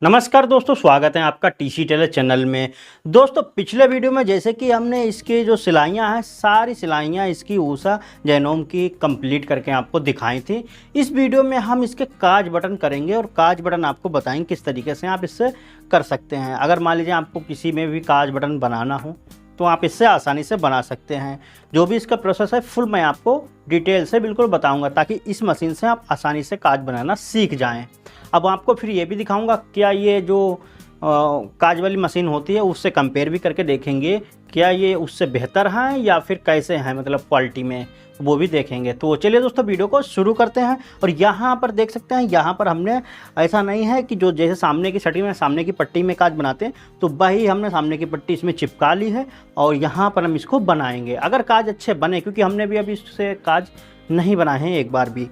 नमस्कार दोस्तों, स्वागत है आपका टीसी टेलर चैनल में। दोस्तों पिछले वीडियो में जैसे कि हमने इसकी जो सिलाइयाँ हैं सारी सिलाइयाँ इसकी ऊषा जैनोम की कंप्लीट करके आपको दिखाई थी। इस वीडियो में हम इसके काज बटन करेंगे और काज बटन आपको बताएंगे किस तरीके से आप इससे कर सकते हैं। अगर मान लीजिए आपको किसी में भी काज बटन बनाना हो तो आप इससे आसानी से बना सकते हैं। जो भी इसका प्रोसेस है फुल मैं आपको डिटेल से बिल्कुल बताऊंगा ताकि इस मशीन से आप आसानी से काज बनाना सीख जाएं। अब आपको फिर ये भी दिखाऊंगा क्या ये जो काज वाली मशीन होती है उससे कंपेयर भी करके देखेंगे क्या ये उससे बेहतर है या फिर कैसे हैं, मतलब क्वालिटी में, वो भी देखेंगे। तो चलिए दोस्तों वीडियो को शुरू करते हैं। और यहाँ पर देख सकते हैं, यहाँ पर हमने ऐसा नहीं है कि जो जैसे सामने की सटी में सामने की पट्टी में काज बनाते हैं तो वही हमने सामने की पट्टी इसमें चिपका ली है और यहाँ पर हम इसको बनाएंगे। अगर काज अच्छे बने, क्योंकि हमने भी अभी इससे काज नहीं बनाए हैं एक बार भी,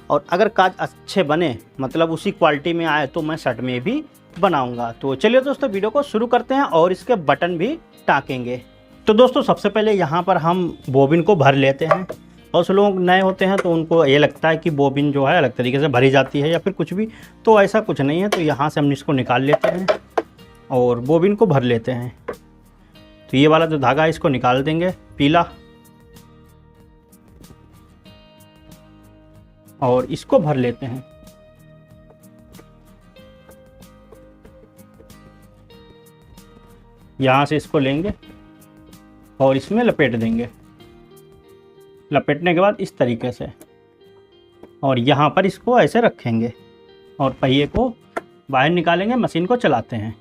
और अगर काज अच्छे बने मतलब उसी क्वालिटी में आए तो मैं शर्ट में भी बनाऊंगा। तो चलिए दोस्तों वीडियो को शुरू करते हैं और इसके बटन भी टाँकेंगे। तो दोस्तों सबसे पहले यहाँ पर हम बोबिन को भर लेते हैं। और जो लोग नए होते हैं तो उनको ये लगता है कि बोबिन जो है अलग तरीके से भरी जाती है या फिर कुछ भी, तो ऐसा कुछ नहीं है। तो यहाँ से हम इसको निकाल लेते हैं और बोबिन को भर लेते हैं। तो ये वाला जो धागा है इसको निकाल देंगे पीला, और इसको भर लेते हैं। यहाँ से इसको लेंगे और इसमें लपेट देंगे। लपेटने के बाद इस तरीके से, और यहाँ पर इसको ऐसे रखेंगे और पहिए को बाहर निकालेंगे, मशीन को चलाते हैं।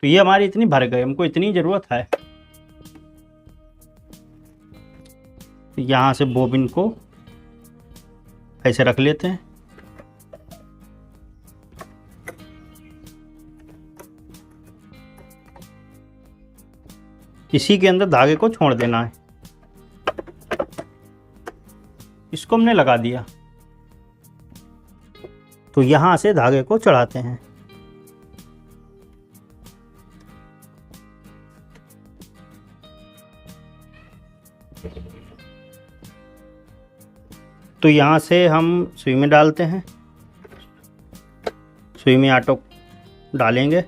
तो ये हमारी इतनी भर गई, हमको इतनी ज़रूरत है। यहाँ से बोबिन को ऐसे रख लेते हैं। इसी के अंदर धागे को छोड़ देना है। इसको हमने लगा दिया, तो यहाँ से धागे को चढ़ाते हैं। तो यहाँ से हम सुई में डालते हैं। सुई में आटो डालेंगे।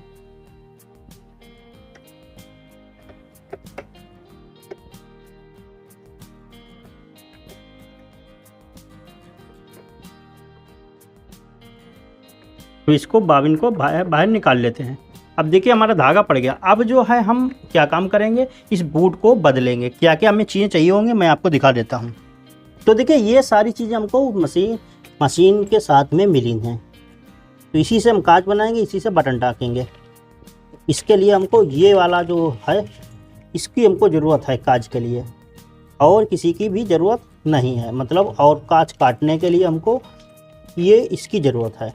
तो इसको बाबिन को बाहर निकाल लेते हैं। अब देखिए हमारा धागा पड़ गया। अब जो है हम क्या काम करेंगे, इस बूट को बदलेंगे। क्या क्या हमें चीज़ें चाहिए होंगे मैं आपको दिखा देता हूँ। तो देखिए ये सारी चीज़ें हमको मशीन के साथ में मिली हैं। तो इसी से हम काज बनाएंगे, इसी से बटन टाँकेंगे। इसके लिए हमको ये वाला जो है इसकी हमको ज़रूरत है काज के लिए, और किसी की भी ज़रूरत नहीं है। मतलब और काज काटने के लिए हमको ये इसकी ज़रूरत है।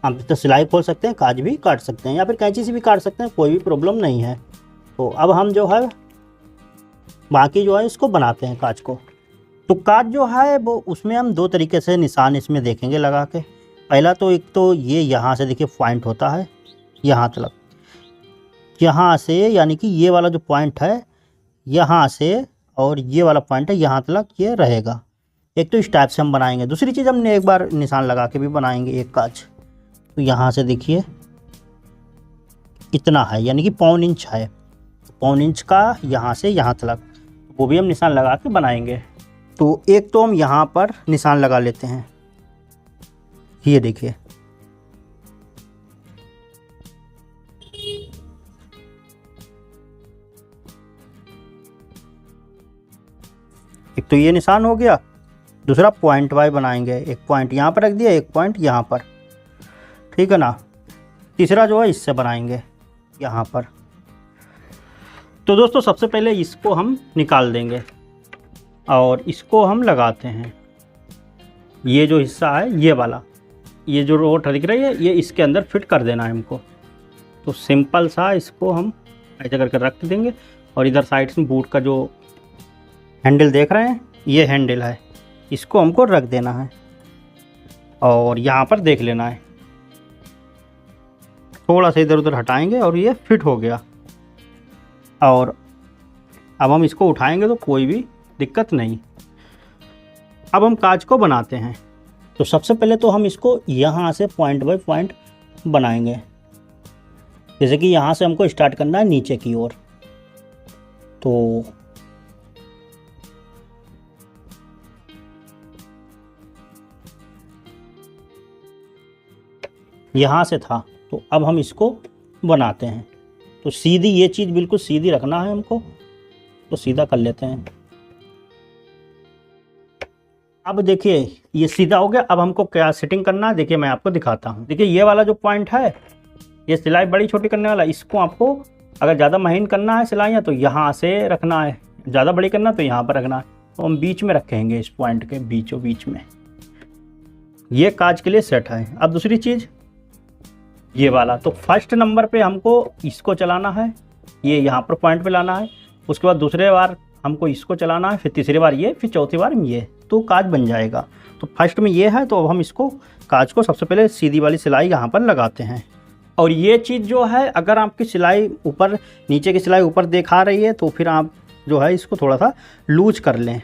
हम तो सिलाई खोल सकते हैं, काज भी काट सकते हैं या फिर कैंची से भी काट सकते हैं, कोई भी प्रॉब्लम नहीं है। तो अब हम जो है बाकी जो है इसको बनाते हैं काज को। तो काज जो है वो उसमें हम दो तरीके से निशान इसमें देखेंगे लगा के। पहला तो एक तो ये यहाँ से देखिए पॉइंट होता है यहाँ तक, यहाँ से यानी कि ये वाला जो पॉइंट है यहाँ से, और ये वाला पॉइंट है यहाँ तक ये रहेगा। एक तो इस टाइप से हम बनाएंगे। दूसरी चीज़ हमने एक बार निशान लगा के भी बनाएंगे एक काज। तो यहाँ से देखिए इतना है, यानी कि पौन इंच है। पौन इंच का यहाँ से यहाँ तक, वो भी हम निशान लगा के बनाएंगे। तो एक तो हम यहाँ पर निशान लगा लेते हैं, ये देखिए। एक तो ये निशान हो गया। दूसरा पॉइंट वाई बनाएंगे। एक पॉइंट यहाँ पर रख दिया, एक पॉइंट यहाँ पर, ठीक है ना। तीसरा जो है इससे बनाएंगे यहाँ पर। तो दोस्तों सबसे पहले इसको हम निकाल देंगे और इसको हम लगाते हैं। ये जो हिस्सा है ये वाला, ये जो रोट दिख रही है ये इसके अंदर फिट कर देना है हमको। तो सिंपल सा इसको हम ऐसे करके रख देंगे। और इधर साइड से बूट का जो हैंडल देख रहे हैं ये हैंडल है, इसको हमको रख देना है और यहाँ पर देख लेना है। थोड़ा सा इधर उधर हटाएंगे और ये फिट हो गया। और अब हम इसको उठाएंगे तो कोई भी दिक्कत नहीं। अब हम काज को बनाते हैं। तो सबसे पहले तो हम इसको यहाँ से पॉइंट बाय पॉइंट बनाएंगे। जैसे कि यहाँ से हमको स्टार्ट करना है नीचे की ओर। तो यहाँ से था, तो अब हम इसको बनाते हैं। तो सीधी ये चीज़ बिल्कुल सीधी रखना है हमको, तो सीधा कर लेते हैं। अब देखिए ये सीधा हो गया। अब हमको क्या सेटिंग करना है, देखिए मैं आपको दिखाता हूँ। देखिए ये वाला जो पॉइंट है, ये सिलाई बड़ी छोटी करने वाला, इसको आपको अगर ज़्यादा महीन करना है सिलाइयाँ तो यहाँ से रखना है, ज़्यादा बड़ी करना तो यहाँ पर रखना है। तो हम बीच में रखेंगे, इस पॉइंट के बीचों बीच में। ये काज के लिए सेट है। अब दूसरी चीज़ ये वाला, तो फर्स्ट नंबर पे हमको इसको चलाना है, ये यहाँ पर पॉइंट पे लाना है। उसके बाद दूसरे बार हमको इसको चलाना है, फिर तीसरी बार ये, फिर चौथी बार ये, तो काज बन जाएगा। तो फर्स्ट में ये है, तो अब हम इसको काज को सबसे पहले सीधी वाली सिलाई यहाँ पर लगाते हैं। और ये चीज़ जो है, अगर आपकी सिलाई ऊपर, नीचे की सिलाई ऊपर दिखा रही है तो फिर आप जो है इसको थोड़ा सा लूज कर लें।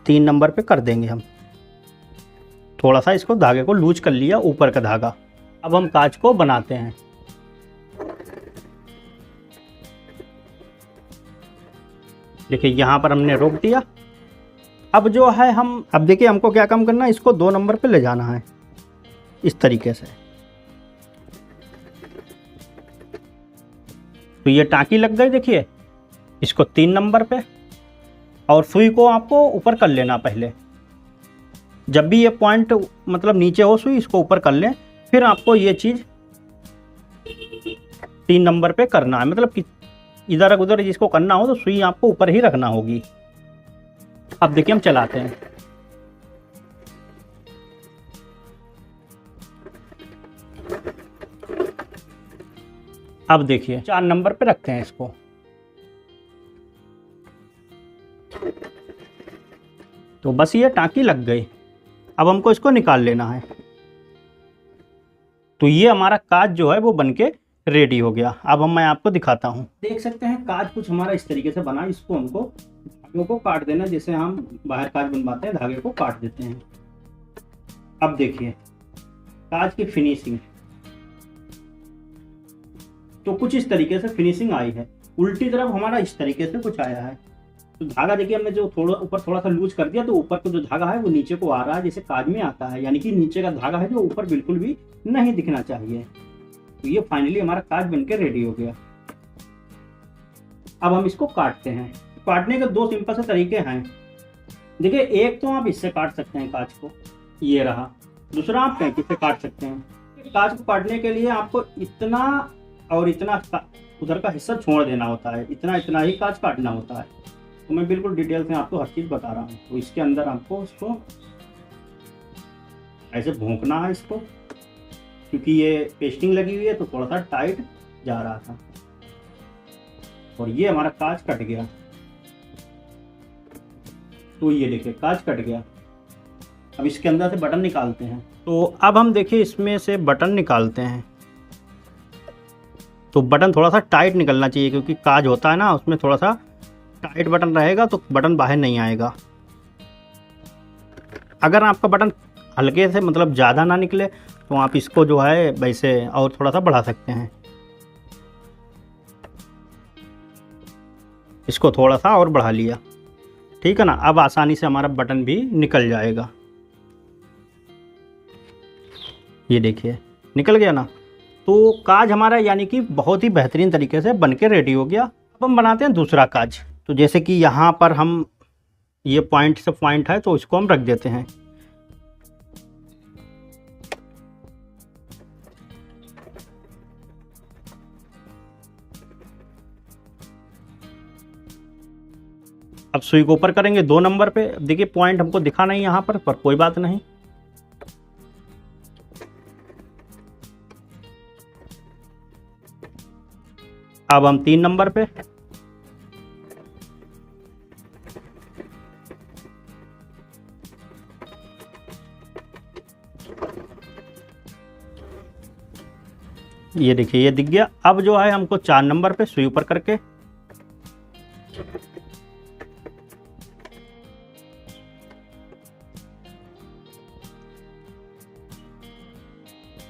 3 नंबर पे कर देंगे हम, थोड़ा सा इसको धागे को लूज कर लिया ऊपर का धागा। अब हम काज को बनाते हैं। देखिए यहाँ पर हमने रोक दिया। अब जो है अब देखिए हमको क्या काम करना है, इसको 2 नंबर पे ले जाना है इस तरीके से। तो ये टाँकी लग गई, देखिए इसको 3 नंबर पे, और सुई को आपको ऊपर कर लेना पहले। जब भी ये पॉइंट मतलब नीचे हो सुई, इसको ऊपर कर लें। फिर आपको ये चीज़ 3 नंबर पे करना है, मतलब कि इधर उधर जिसको करना हो तो सुई आपको ऊपर ही रखना होगी। अब देखिए हम चलाते हैं। अब देखिए 4 नंबर पे रखते हैं इसको। तो बस ये टाँकी लग गई। अब हमको इसको निकाल लेना है। तो ये हमारा काज जो है वो बनके रेडी हो गया। अब मैं आपको दिखाता हूँ। देख सकते हैं काज कुछ हमारा इस तरीके से बना। इसको हमको धागे को काट देना, जैसे हम बाहर काज बनवाते हैं, धागे को काट देते हैं। अब देखिए काज की फिनिशिंग तो कुछ इस तरीके से फिनिशिंग आई है। उल्टी तरफ हमारा इस तरीके से कुछ आया है। तो धागा देखिए हमने जो ऊपर थोड़ा सा लूज कर दिया, तो ऊपर का जो धागा है वो नीचे को आ रहा है, जैसे काज में आता है। यानी कि नीचे का धागा है जो ऊपर बिल्कुल भी नहीं दिखना चाहिए। तो ये फाइनली हमारा काज बनके रेडी हो गया। अब हम इसको काटते हैं। काटने के 2 सिंपल से तरीके हैं। देखिए एक तो आप इससे काट सकते हैं काज को, ये रहा। दूसरा आप कैंची से काट सकते हैं। काज को काटने के लिए आपको इतना और इतना उधर का हिस्सा छोड़ देना होता है, इतना इतना ही काज काटना होता है। तो मैं बिल्कुल डिटेल से आपको हर चीज़ बता रहा हूँ। तो इसके अंदर आपको इसको ऐसे भोंकना है इसको, क्योंकि ये पेस्टिंग लगी हुई है तो थोड़ा सा टाइट जा रहा था। और ये हमारा काज कट गया। तो ये देखिए काज कट गया। अब इसके अंदर से बटन निकालते हैं। तो अब हम देखिए इसमें से बटन निकालते हैं। तो बटन थोड़ा सा टाइट निकलना चाहिए, क्योंकि काज होता है ना, उसमें थोड़ा सा टाइट बटन रहेगा तो बटन बाहर नहीं आएगा। अगर आपका बटन हल्के से मतलब ज़्यादा ना निकले तो आप इसको जो है वैसे और थोड़ा सा बढ़ा सकते हैं। इसको थोड़ा सा और बढ़ा लिया, ठीक है ना। अब आसानी से हमारा बटन भी निकल जाएगा। ये देखिए निकल गया ना। तो काज हमारा यानी कि बहुत ही बेहतरीन तरीके से बनके रेडी हो गया। अब हम बनाते हैं दूसरा काज। तो जैसे कि यहाँ पर हम ये पॉइंट से पॉइंट है तो इसको हम रख देते हैं। अब सुई को ऊपर करेंगे 2 नंबर पे। देखिए पॉइंट हमको दिखा नहीं यहाँ पर कोई बात नहीं। अब हम 3 नंबर पे, ये देखिए ये दिख गया। अब जो है हमको 4 नंबर पे सुई ऊपर करके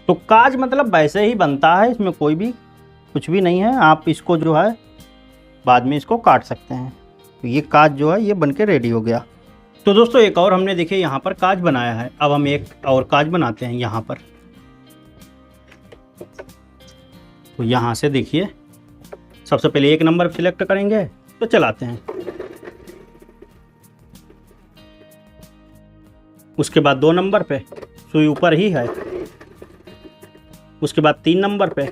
तो काज मतलब वैसे ही बनता है, इसमें कोई भी कुछ भी नहीं है। आप इसको जो है बाद में इसको काट सकते हैं। तो ये काज जो है ये बन के रेडी हो गया। तो दोस्तों एक और हमने देखिए यहाँ पर काज बनाया है। अब हम एक और काज बनाते हैं यहाँ पर। तो यहाँ से देखिए सबसे पहले 1 नंबर सिलेक्ट करेंगे तो चलाते हैं। उसके बाद 2 नंबर पे, सुई ऊपर ही है। उसके बाद 3 नंबर पे,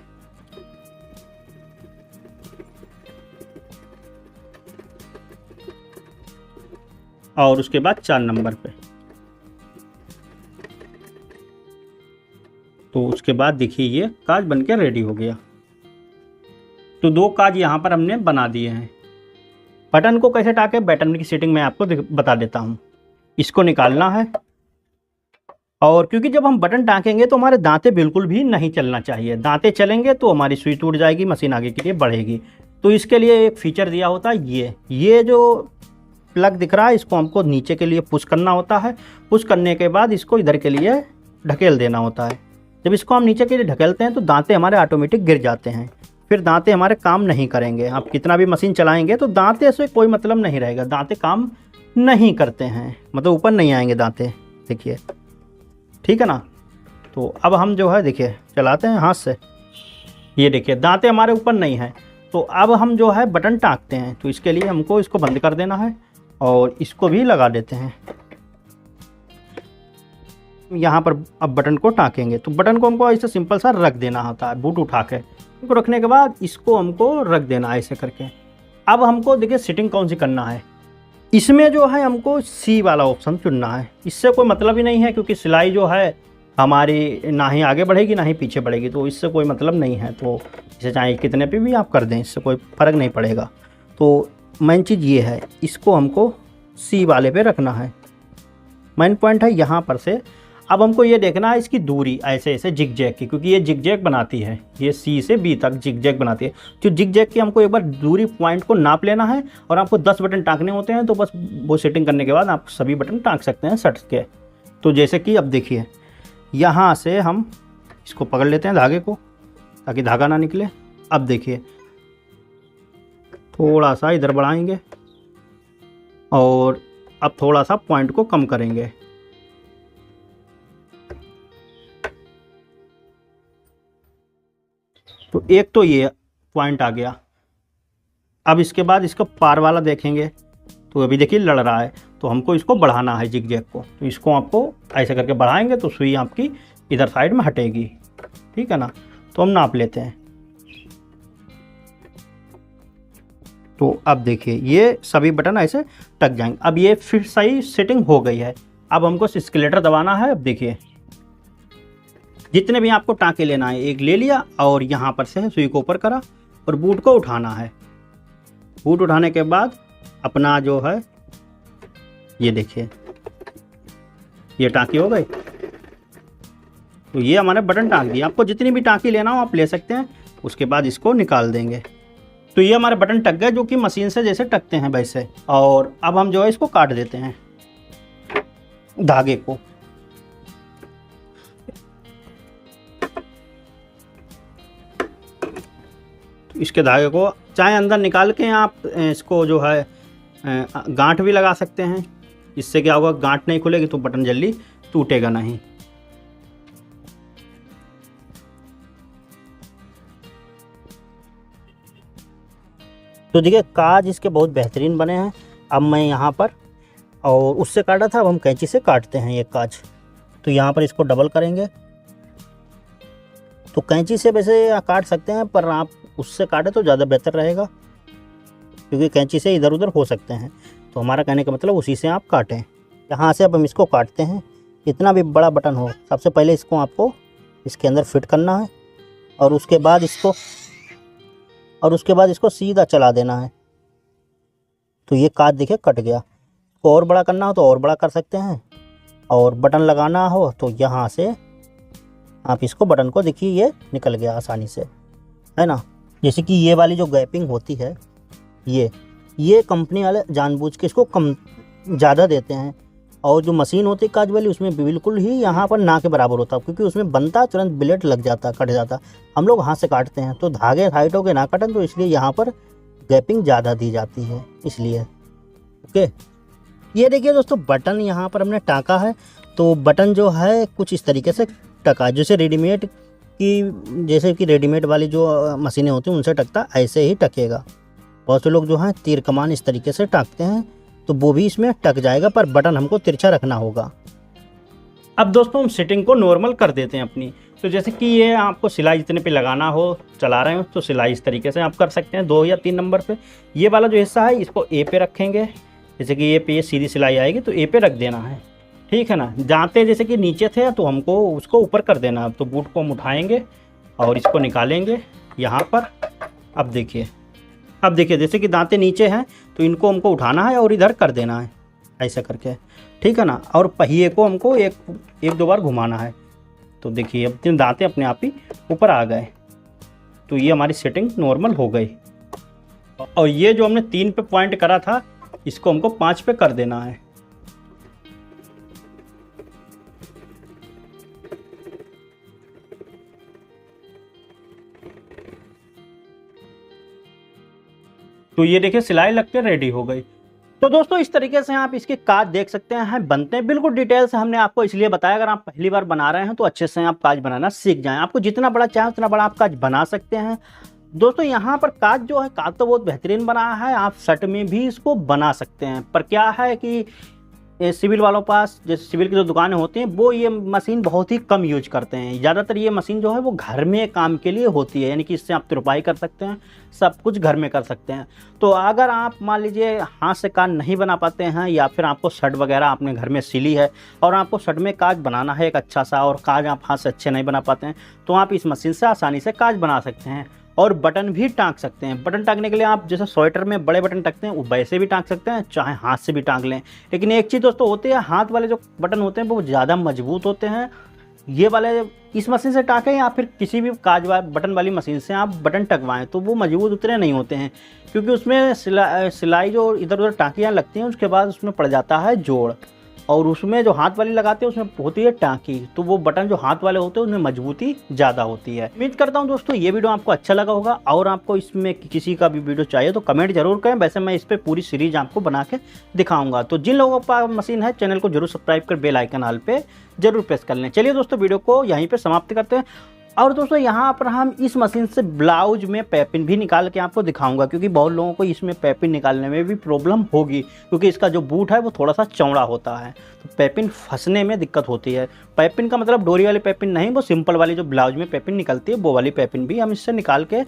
और उसके बाद 4 नंबर पे। तो उसके बाद देखिए ये काज बनके रेडी हो गया। तो 2 काज यहाँ पर हमने बना दिए हैं। बटन को कैसे टाके, बटन की सेटिंग मैं आपको बता देता हूँ। इसको निकालना है, और क्योंकि जब हम बटन टाँकेंगे तो हमारे दांते बिल्कुल भी नहीं चलना चाहिए। दांते चलेंगे तो हमारी सुई टूट जाएगी, मशीन आगे के लिए बढ़ेगी। तो इसके लिए एक फीचर दिया होता है, ये जो प्लग दिख रहा है इसको हमको नीचे के लिए पुश करना होता है। पुश करने के बाद इसको इधर के लिए ढकेल देना होता है। जब इसको हम नीचे के लिए ढकेलते हैं तो दांते हमारे ऑटोमेटिक गिर जाते हैं, फिर दांते हमारे काम नहीं करेंगे। आप कितना भी मशीन चलाएंगे तो दांते से कोई मतलब नहीं रहेगा, दांते काम नहीं करते हैं, मतलब ऊपर नहीं आएंगे दांते। देखिए ठीक है ना। तो अब हम जो है देखिए चलाते हैं हाथ से, ये देखिए दांते हमारे ऊपर नहीं हैं। तो अब हम जो है बटन टाँकते हैं, तो इसके लिए हमको इसको बंद कर देना है और इसको भी लगा देते हैं। यहाँ पर अब बटन को टाँकेंगे तो बटन को हमको ऐसे सिंपल सा रख देना होता है, बूट उठा के। इसको रखने के बाद इसको हमको रख देना है ऐसे करके। अब हमको देखिए सेटिंग कौन सी करना है। इसमें जो है हमको सी वाला ऑप्शन चुनना है। इससे कोई मतलब ही नहीं है, क्योंकि सिलाई जो है हमारी ना ही आगे बढ़ेगी ना ही पीछे बढ़ेगी, तो इससे कोई मतलब नहीं है। तो इसे चाहे कितने पे भी आप कर दें, इससे कोई फ़र्क नहीं पड़ेगा। तो मेन चीज़ ये है, इसको हमको सी वाले पे रखना है। मेन पॉइंट है यहाँ पर से। अब हमको ये देखना है इसकी दूरी ऐसे ऐसे जिग जैग की, क्योंकि ये जिग जैग बनाती है, ये सी से बी तक जिग जैग बनाती है। तो जिग जैग की हमको एक बार दूरी पॉइंट को नाप लेना है, और आपको 10 बटन टाँकने होते हैं। तो बस वो सेटिंग करने के बाद आप सभी बटन टाँक सकते हैं सट के। तो जैसे कि अब देखिए यहाँ से हम इसको पकड़ लेते हैं धागे को, ताकि धागा ना निकले। अब देखिए थोड़ा सा इधर बढ़ाएंगे और अब थोड़ा सा पॉइंट को कम करेंगे। तो एक तो ये पॉइंट आ गया। अब इसके बाद इसका पार वाला देखेंगे तो अभी देखिए लड़ रहा है, तो हमको इसको बढ़ाना है जिग जैग को। तो इसको आपको ऐसे करके बढ़ाएंगे तो सुई आपकी इधर साइड में हटेगी, ठीक है ना। तो हम नाप लेते हैं। तो अब देखिए ये सभी बटन ऐसे टक जाएंगे। अब ये फिर सही सेटिंग हो गई है। अब हमको एस्केलेटर दबाना है। अब देखिए जितने भी आपको टाँके लेना है एक ले लिया, और यहाँ पर से सुई को ऊपर करा और बूट को उठाना है। बूट उठाने के बाद अपना जो है ये देखिए ये टाँकी हो गई। तो ये हमारे बटन टाँक दिए। आपको जितनी भी टाँकी लेना हो आप ले सकते हैं। उसके बाद इसको निकाल देंगे। तो ये हमारे बटन टक गए, जो कि मशीन से जैसे टकते हैं वैसे। और अब हम जो है इसको काट देते हैं धागे को। इसके धागे को चाहे अंदर निकाल के आप इसको जो है गांठ भी लगा सकते हैं। इससे क्या होगा, गांठ नहीं खुलेगी तो बटन जल्दी टूटेगा नहीं। तो देखिए काज इसके बहुत बेहतरीन बने हैं। अब मैं यहाँ पर और उससे काटा था, अब हम कैंची से काटते हैं ये काज। तो यहाँ पर इसको डबल करेंगे। तो कैंची से वैसे काट सकते हैं, पर आप उससे काटे तो ज़्यादा बेहतर रहेगा, क्योंकि कैंची से इधर उधर हो सकते हैं। तो हमारा कहने का मतलब उसी से आप काटें। यहाँ से अब हम इसको काटते हैं। इतना भी बड़ा बटन हो, सबसे पहले इसको आपको इसके अंदर फिट करना है, और उसके बाद इसको सीधा चला देना है। तो ये काज देखिए कट गया। इसको और बड़ा करना हो तो और बड़ा कर सकते हैं, और बटन लगाना हो तो यहाँ से आप इसको बटन को देखिए ये निकल गया आसानी से, है ना। जैसे कि ये वाली जो गैपिंग होती है, ये कंपनी वाले जानबूझ के इसको कम ज़्यादा देते हैं, और जो मशीन होती है काज वाली उसमें बिल्कुल ही यहाँ पर ना के बराबर होता है, क्योंकि उसमें बनता तुरंत ब्लेड लग जाता, कट जाता। हम लोग हाथ से काटते हैं तो धागे हाइट हो के ना कटन, तो इसलिए यहाँ पर गैपिंग ज़्यादा दी जाती है इसलिए। ओके, ये देखिए दोस्तों बटन यहाँ पर हमने टाँका है। तो बटन जो है कुछ इस तरीके से टका, जैसे रेडीमेड वाली जो मशीनें होती हैं उनसे टकता, ऐसे ही टकेगा। बहुत से लोग जो हैं तीर कमान इस तरीके से टाँकते हैं, तो वो भी इसमें टक जाएगा, पर बटन हमको तिरछा रखना होगा। अब दोस्तों हम सेटिंग को नॉर्मल कर देते हैं अपनी। तो जैसे कि ये आपको सिलाई जितने पे लगाना हो, चला रहे हो तो सिलाई इस तरीके से आप कर सकते हैं 2 या 3 नंबर पे। ये वाला जो हिस्सा है इसको ए पे रखेंगे, जैसे कि ये पे ये सीधी सिलाई आएगी तो ए पे रख देना है, ठीक है ना। जाते जैसे कि नीचे थे तो हमको उसको ऊपर कर देना है। तो बूट को हम उठाएंगे और इसको निकालेंगे यहाँ पर। अब देखिए जैसे कि दांते नीचे हैं तो इनको हमको उठाना है और इधर कर देना है ऐसा करके, ठीक है ना। और पहिए को हमको एक दो बार घुमाना है। तो देखिए अब दांते अपने आप ही ऊपर आ गए। तो ये हमारी सेटिंग नॉर्मल हो गई। और ये जो हमने 3 पे पॉइंट करा था इसको हमको 5 पे कर देना है। तो ये देखिए सिलाई लग के रेडी हो गई। तो दोस्तों इस तरीके से आप इसके काज देख सकते हैं, बनते हैं बिल्कुल डिटेल से। हमने आपको इसलिए बताया अगर आप पहली बार बना रहे हैं तो अच्छे से आप काज बनाना सीख जाएं। आपको जितना बड़ा चाहे उतना बड़ा आप काज बना सकते हैं। दोस्तों यहाँ पर काज जो है, काज तो बहुत बेहतरीन बना है, आप शर्ट में भी इसको बना सकते हैं। पर क्या है कि सिविल वालों पास, जैसे सिविल की जो दुकानें होती हैं वो ये मशीन बहुत ही कम यूज करते हैं। ज़्यादातर ये मशीन जो है वो घर में काम के लिए होती है, यानी कि इससे आप तुरपाई कर सकते हैं, सब कुछ घर में कर सकते हैं। तो अगर आप मान लीजिए हाथ से काज नहीं बना पाते हैं, या फिर आपको शर्ट वगैरह आपने घर में सिली है और आपको शर्ट में काज बनाना है एक अच्छा सा, और काज आप हाथ से अच्छे नहीं बना पाते हैं, तो आप इस मशीन से आसानी से काज बना सकते हैं। और बटन भी टाँक सकते हैं। बटन टाँकने के लिए आप जैसे स्वेटर में बड़े बटन टाँकते हैं वो वैसे भी टाँक सकते हैं, चाहे हाथ से भी टाँक लें। लेकिन एक चीज़ दोस्तों होती है, हाथ वाले जो बटन होते हैं वो ज़्यादा मजबूत होते हैं। ये वाले इस मशीन से टाँकें या फिर किसी भी काज बटन वाली मशीन से आप बटन टकवाएं तो वो मजबूत उतने नहीं होते हैं, क्योंकि उसमें सिलाई जो इधर उधर टाँकियाँ लगती हैं उसके बाद उसमें पड़ जाता है जोड़। और उसमें जो हाथ वाली लगाते हैं उसमें होती है टाँकी, तो वो बटन जो हाथ वाले होते हैं उनमें मजबूती ज़्यादा होती है। उम्मीद करता हूँ दोस्तों ये वीडियो आपको अच्छा लगा होगा, और आपको इसमें किसी का भी वीडियो चाहिए तो कमेंट जरूर करें। वैसे मैं इस पर पूरी सीरीज आपको बना के दिखाऊंगा। तो जिन लोगों के पास मशीन है चैनल को जरूर सब्सक्राइब कर बेल आइकन ऑल पे जरूर प्रेस कर लें। चलिए दोस्तों वीडियो को यहीं पर समाप्त करते हैं। और दोस्तों यहाँ पर हम इस मशीन से ब्लाउज में पैपिन भी निकाल के आपको दिखाऊंगा, क्योंकि बहुत लोगों को इसमें पैपिन निकालने में भी प्रॉब्लम होगी, क्योंकि इसका जो बूट है वो थोड़ा सा चौड़ा होता है, तो पैपिन फंसने में दिक्कत होती है। पैपिन का मतलब डोरी वाली पैपिन नहीं, वो सिंपल वाली जो ब्लाउज में पैपिन निकलती है वो वाली पैपिन भी हम इससे निकाल के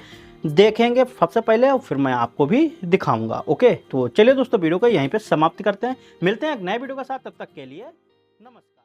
देखेंगे सबसे पहले, और फिर मैं आपको भी दिखाऊंगा। ओके, तो चलिए दोस्तों वीडियो को यहीं पर समाप्त करते हैं। मिलते हैं एक नए वीडियो के साथ, तब तक के लिए नमस्कार।